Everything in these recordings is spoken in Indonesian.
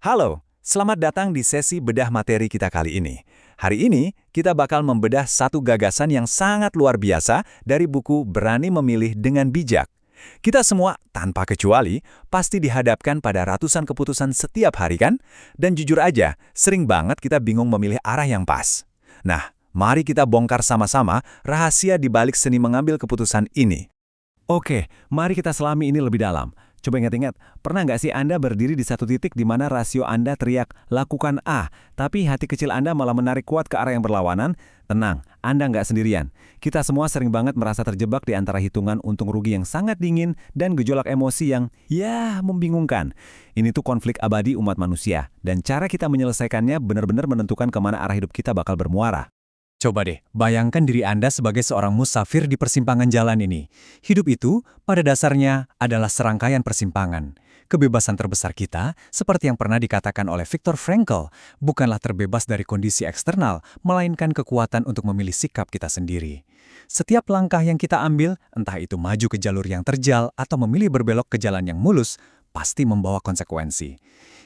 Halo, selamat datang di sesi bedah materi kita kali ini. Hari ini, kita bakal membedah satu gagasan yang sangat luar biasa dari buku Berani Memilih dengan Bijak. Kita semua, tanpa kecuali, pasti dihadapkan pada ratusan keputusan setiap hari kan? Dan jujur aja, sering banget kita bingung memilih arah yang pas. Nah, mari kita bongkar sama-sama rahasia di balik seni mengambil keputusan ini. Oke, mari kita selami ini lebih dalam. Coba ingat-ingat, pernah nggak sih Anda berdiri di satu titik di mana rasio Anda teriak, lakukan A, tapi hati kecil Anda malah menarik kuat ke arah yang berlawanan? Tenang, Anda nggak sendirian. Kita semua sering banget merasa terjebak di antara hitungan untung rugi yang sangat dingin dan gejolak emosi yang, membingungkan. Ini tuh konflik abadi umat manusia, dan cara kita menyelesaikannya benar-benar menentukan kemana arah hidup kita bakal bermuara. Coba deh, bayangkan diri Anda sebagai seorang musafir di persimpangan jalan ini. Hidup itu, pada dasarnya, adalah serangkaian persimpangan. Kebebasan terbesar kita, seperti yang pernah dikatakan oleh Viktor Frankl, bukanlah terbebas dari kondisi eksternal, melainkan kekuatan untuk memilih sikap kita sendiri. Setiap langkah yang kita ambil, entah itu maju ke jalur yang terjal atau memilih berbelok ke jalan yang mulus, pasti membawa konsekuensi.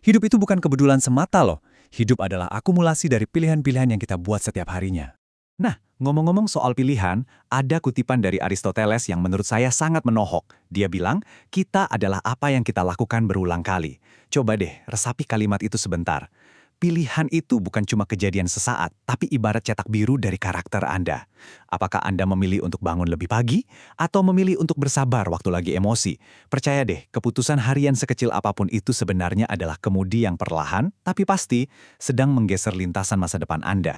Hidup itu bukan kebetulan semata loh. Hidup adalah akumulasi dari pilihan-pilihan yang kita buat setiap harinya. Nah, ngomong-ngomong soal pilihan, ada kutipan dari Aristoteles yang menurut saya sangat menohok. Dia bilang, kita adalah apa yang kita lakukan berulang kali. Coba deh, resapi kalimat itu sebentar. Pilihan itu bukan cuma kejadian sesaat, tapi ibarat cetak biru dari karakter Anda. Apakah Anda memilih untuk bangun lebih pagi, atau memilih untuk bersabar waktu lagi emosi? Percaya deh, keputusan harian sekecil apapun itu sebenarnya adalah kemudi yang perlahan, tapi pasti sedang menggeser lintasan masa depan Anda.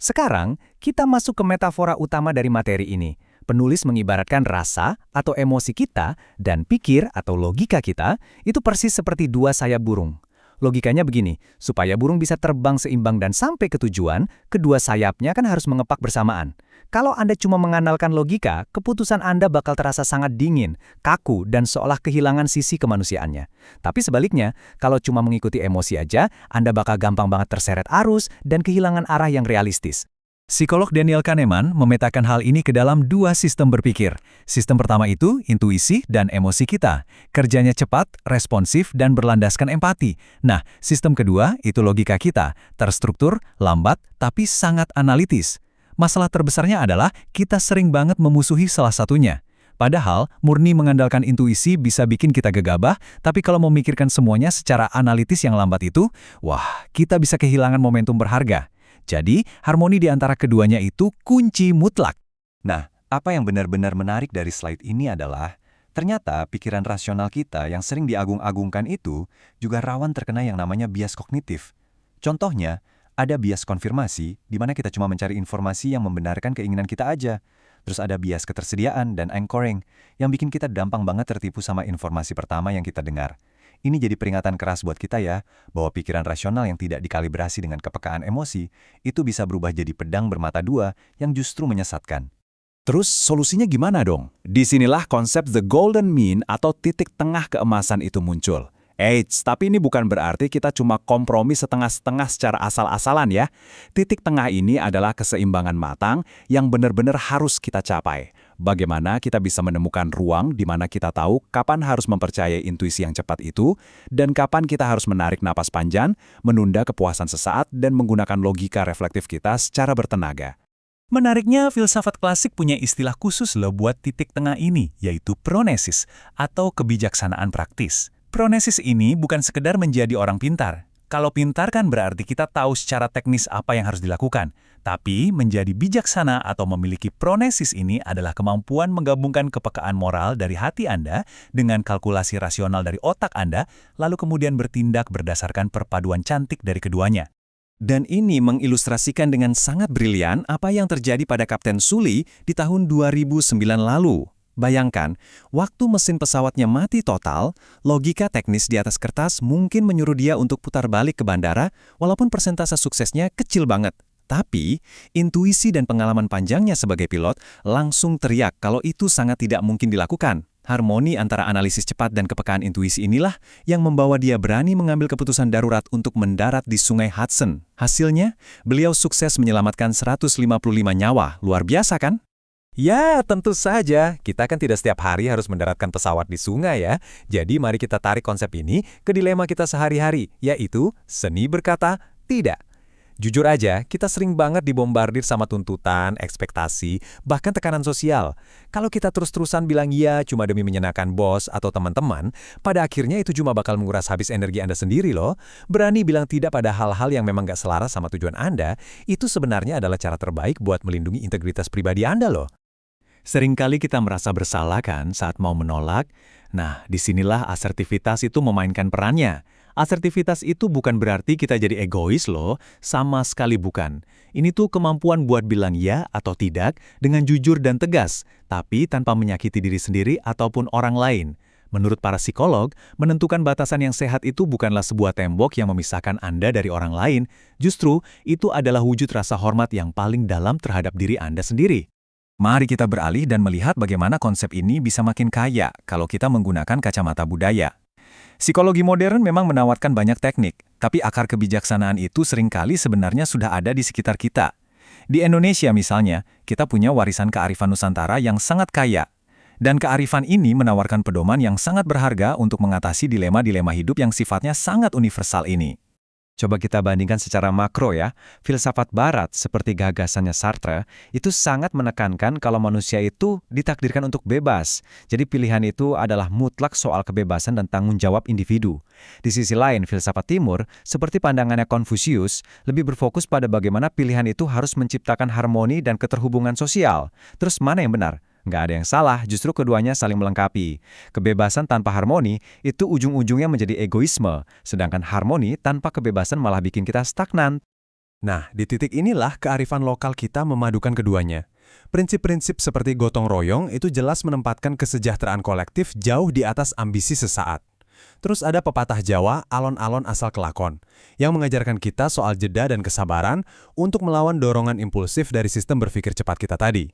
Sekarang, kita masuk ke metafora utama dari materi ini. Penulis mengibaratkan rasa atau emosi kita dan pikir atau logika kita itu persis seperti dua sayap burung. Logikanya begini, supaya burung bisa terbang seimbang dan sampai ke tujuan, kedua sayapnya kan harus mengepak bersamaan. Kalau Anda cuma mengandalkan logika, keputusan Anda bakal terasa sangat dingin, kaku, dan seolah kehilangan sisi kemanusiaannya. Tapi sebaliknya, kalau cuma mengikuti emosi aja, Anda bakal gampang banget terseret arus dan kehilangan arah yang realistis. Psikolog Daniel Kahneman memetakan hal ini ke dalam dua sistem berpikir. Sistem pertama itu intuisi dan emosi kita. Kerjanya cepat, responsif, dan berlandaskan empati. Nah, sistem kedua itu logika kita. Terstruktur, lambat, tapi sangat analitis. Masalah terbesarnya adalah kita sering banget memusuhi salah satunya. Padahal, murni mengandalkan intuisi bisa bikin kita gegabah, tapi kalau memikirkan semuanya secara analitis yang lambat itu, kita bisa kehilangan momentum berharga. Jadi, harmoni di antara keduanya itu kunci mutlak. Nah, apa yang benar-benar menarik dari slide ini adalah, ternyata pikiran rasional kita yang sering diagung-agungkan itu juga rawan terkena yang namanya bias kognitif. Contohnya, ada bias konfirmasi, di mana kita cuma mencari informasi yang membenarkan keinginan kita aja. Terus ada bias ketersediaan dan anchoring, yang bikin kita gampang banget tertipu sama informasi pertama yang kita dengar. Ini jadi peringatan keras buat kita ya, bahwa pikiran rasional yang tidak dikalibrasi dengan kepekaan emosi, itu bisa berubah jadi pedang bermata dua yang justru menyesatkan. Terus solusinya gimana dong? Disinilah konsep the golden mean atau titik tengah keemasan itu muncul. Tapi ini bukan berarti kita cuma kompromi setengah-setengah secara asal-asalan ya. Titik tengah ini adalah keseimbangan matang yang benar-benar harus kita capai. Bagaimana kita bisa menemukan ruang di mana kita tahu kapan harus mempercayai intuisi yang cepat itu, dan kapan kita harus menarik napas panjang, menunda kepuasan sesaat, dan menggunakan logika reflektif kita secara bertenaga. Menariknya, filsafat klasik punya istilah khusus loh buat titik tengah ini, yaitu pronesis, atau kebijaksanaan praktis. Pronesis ini bukan sekedar menjadi orang pintar. Kalau pintar kan berarti kita tahu secara teknis apa yang harus dilakukan. Tapi menjadi bijaksana atau memiliki pronesis ini adalah kemampuan menggabungkan kepekaan moral dari hati Anda dengan kalkulasi rasional dari otak Anda, lalu kemudian bertindak berdasarkan perpaduan cantik dari keduanya. Dan ini mengilustrasikan dengan sangat brilian apa yang terjadi pada Kapten Sully di tahun 2009 lalu. Bayangkan, waktu mesin pesawatnya mati total, logika teknis di atas kertas mungkin menyuruh dia untuk putar balik ke bandara, walaupun persentase suksesnya kecil banget. Tapi, intuisi dan pengalaman panjangnya sebagai pilot langsung teriak kalau itu sangat tidak mungkin dilakukan. Harmoni antara analisis cepat dan kepekaan intuisi inilah yang membawa dia berani mengambil keputusan darurat untuk mendarat di Sungai Hudson. Hasilnya, beliau sukses menyelamatkan 155 nyawa, luar biasa kan? Ya, tentu saja. Kita kan tidak setiap hari harus mendaratkan pesawat di sungai ya. Jadi mari kita tarik konsep ini ke dilema kita sehari-hari, yaitu seni berkata tidak. Jujur aja, kita sering banget dibombardir sama tuntutan, ekspektasi, bahkan tekanan sosial. Kalau kita terus-terusan bilang iya cuma demi menyenangkan bos atau teman-teman, pada akhirnya itu cuma bakal menguras habis energi Anda sendiri loh. Berani bilang tidak pada hal-hal yang memang gak selaras sama tujuan Anda, itu sebenarnya adalah cara terbaik buat melindungi integritas pribadi Anda loh. Seringkali kita merasa bersalah kan saat mau menolak. Nah, disinilah asertivitas itu memainkan perannya. Asertivitas itu bukan berarti kita jadi egois loh, sama sekali bukan. Ini tuh kemampuan buat bilang ya atau tidak dengan jujur dan tegas, tapi tanpa menyakiti diri sendiri ataupun orang lain. Menurut para psikolog, menentukan batasan yang sehat itu bukanlah sebuah tembok yang memisahkan Anda dari orang lain, justru itu adalah wujud rasa hormat yang paling dalam terhadap diri Anda sendiri. Mari kita beralih dan melihat bagaimana konsep ini bisa makin kaya kalau kita menggunakan kacamata budaya. Psikologi modern memang menawarkan banyak teknik, tapi akar kebijaksanaan itu seringkali sebenarnya sudah ada di sekitar kita. Di Indonesia misalnya, kita punya warisan kearifan Nusantara yang sangat kaya. Dan kearifan ini menawarkan pedoman yang sangat berharga untuk mengatasi dilema-dilema hidup yang sifatnya sangat universal ini. Coba kita bandingkan secara makro ya, filsafat barat seperti gagasannya Sartre itu sangat menekankan kalau manusia itu ditakdirkan untuk bebas. Jadi pilihan itu adalah mutlak soal kebebasan dan tanggung jawab individu. Di sisi lain, filsafat timur seperti pandangannya Konfusius lebih berfokus pada bagaimana pilihan itu harus menciptakan harmoni dan keterhubungan sosial. Terus mana yang benar? Nggak ada yang salah, justru keduanya saling melengkapi. Kebebasan tanpa harmoni itu ujung-ujungnya menjadi egoisme, sedangkan harmoni tanpa kebebasan malah bikin kita stagnan. Nah, di titik inilah kearifan lokal kita memadukan keduanya. Prinsip-prinsip seperti gotong royong itu jelas menempatkan kesejahteraan kolektif jauh di atas ambisi sesaat. Terus ada pepatah Jawa, alon-alon asal kelakon, yang mengajarkan kita soal jeda dan kesabaran untuk melawan dorongan impulsif dari sistem berpikir cepat kita tadi.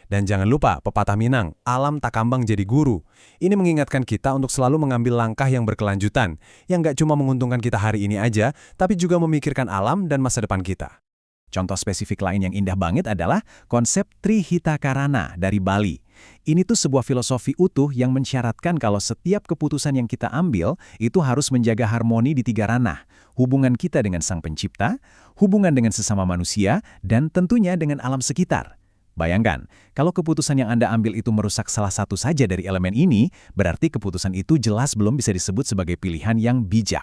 Dan jangan lupa pepatah Minang, alam tak kambang jadi guru. Ini mengingatkan kita untuk selalu mengambil langkah yang berkelanjutan, yang gak cuma menguntungkan kita hari ini aja, tapi juga memikirkan alam dan masa depan kita. Contoh spesifik lain yang indah banget adalah konsep Trihita Karana dari Bali. Ini tuh sebuah filosofi utuh yang mensyaratkan kalau setiap keputusan yang kita ambil itu harus menjaga harmoni di tiga ranah. Hubungan kita dengan Sang Pencipta, hubungan dengan sesama manusia, dan tentunya dengan alam sekitar. Bayangkan, kalau keputusan yang Anda ambil itu merusak salah satu saja dari elemen ini, berarti keputusan itu jelas belum bisa disebut sebagai pilihan yang bijak.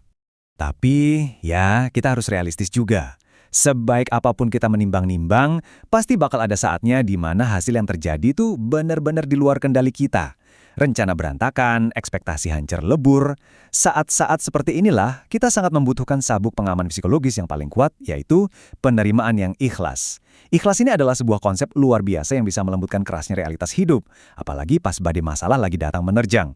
Tapi, ya, kita harus realistis juga. Sebaik apapun kita menimbang-nimbang, pasti bakal ada saatnya di mana hasil yang terjadi itu benar-benar di luar kendali kita. Rencana berantakan, ekspektasi hancur lebur. Saat-saat seperti inilah, kita sangat membutuhkan sabuk pengaman psikologis yang paling kuat, yaitu penerimaan yang ikhlas. Ikhlas ini adalah sebuah konsep luar biasa yang bisa melembutkan kerasnya realitas hidup, apalagi pas badai masalah lagi datang menerjang.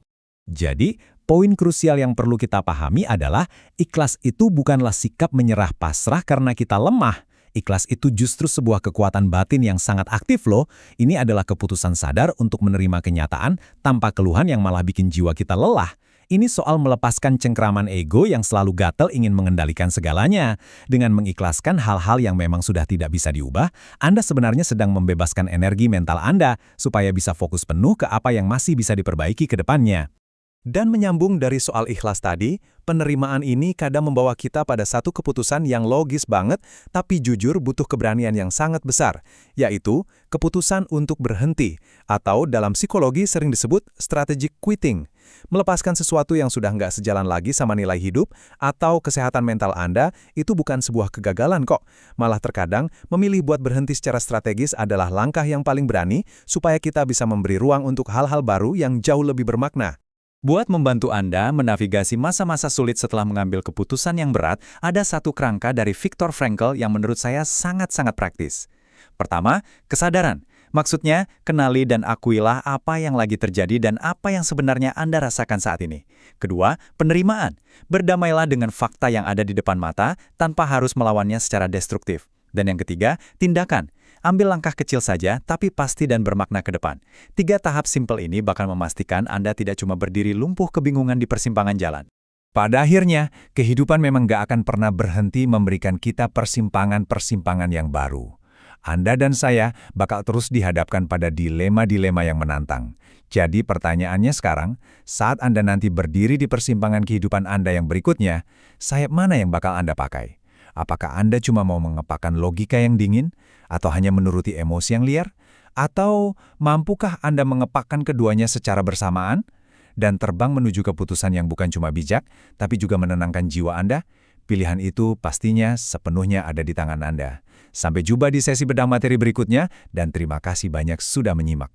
Jadi, poin krusial yang perlu kita pahami adalah ikhlas itu bukanlah sikap menyerah pasrah karena kita lemah. Ikhlas itu justru sebuah kekuatan batin yang sangat aktif loh. Ini adalah keputusan sadar untuk menerima kenyataan tanpa keluhan yang malah bikin jiwa kita lelah. Ini soal melepaskan cengkraman ego yang selalu gatel ingin mengendalikan segalanya. Dengan mengikhlaskan hal-hal yang memang sudah tidak bisa diubah, Anda sebenarnya sedang membebaskan energi mental Anda supaya bisa fokus penuh ke apa yang masih bisa diperbaiki ke depannya. Dan menyambung dari soal ikhlas tadi, penerimaan ini kadang membawa kita pada satu keputusan yang logis banget, tapi jujur butuh keberanian yang sangat besar, yaitu keputusan untuk berhenti, atau dalam psikologi sering disebut strategic quitting. Melepaskan sesuatu yang sudah nggak sejalan lagi sama nilai hidup, atau kesehatan mental Anda, itu bukan sebuah kegagalan kok. Malah terkadang, memilih buat berhenti secara strategis adalah langkah yang paling berani, supaya kita bisa memberi ruang untuk hal-hal baru yang jauh lebih bermakna. Buat membantu Anda menavigasi masa-masa sulit setelah mengambil keputusan yang berat, ada satu kerangka dari Viktor Frankl yang menurut saya sangat-sangat praktis. Pertama, kesadaran. Maksudnya, kenali dan akuilah apa yang lagi terjadi dan apa yang sebenarnya Anda rasakan saat ini. Kedua, penerimaan. Berdamailah dengan fakta yang ada di depan mata tanpa harus melawannya secara destruktif. Dan yang ketiga, tindakan. Ambil langkah kecil saja, tapi pasti dan bermakna ke depan. 3 tahap simpel ini bakal memastikan Anda tidak cuma berdiri lumpuh kebingungan di persimpangan jalan. Pada akhirnya, kehidupan memang gak akan pernah berhenti memberikan kita persimpangan-persimpangan yang baru. Anda dan saya bakal terus dihadapkan pada dilema-dilema yang menantang. Jadi pertanyaannya sekarang, saat Anda nanti berdiri di persimpangan kehidupan Anda yang berikutnya, sayap mana yang bakal Anda pakai? Apakah Anda cuma mau mengepakkan logika yang dingin? Atau hanya menuruti emosi yang liar? Atau mampukah Anda mengepakkan keduanya secara bersamaan? Dan terbang menuju keputusan yang bukan cuma bijak, tapi juga menenangkan jiwa Anda? Pilihan itu pastinya sepenuhnya ada di tangan Anda. Sampai jumpa di sesi bedah materi berikutnya, dan terima kasih banyak sudah menyimak.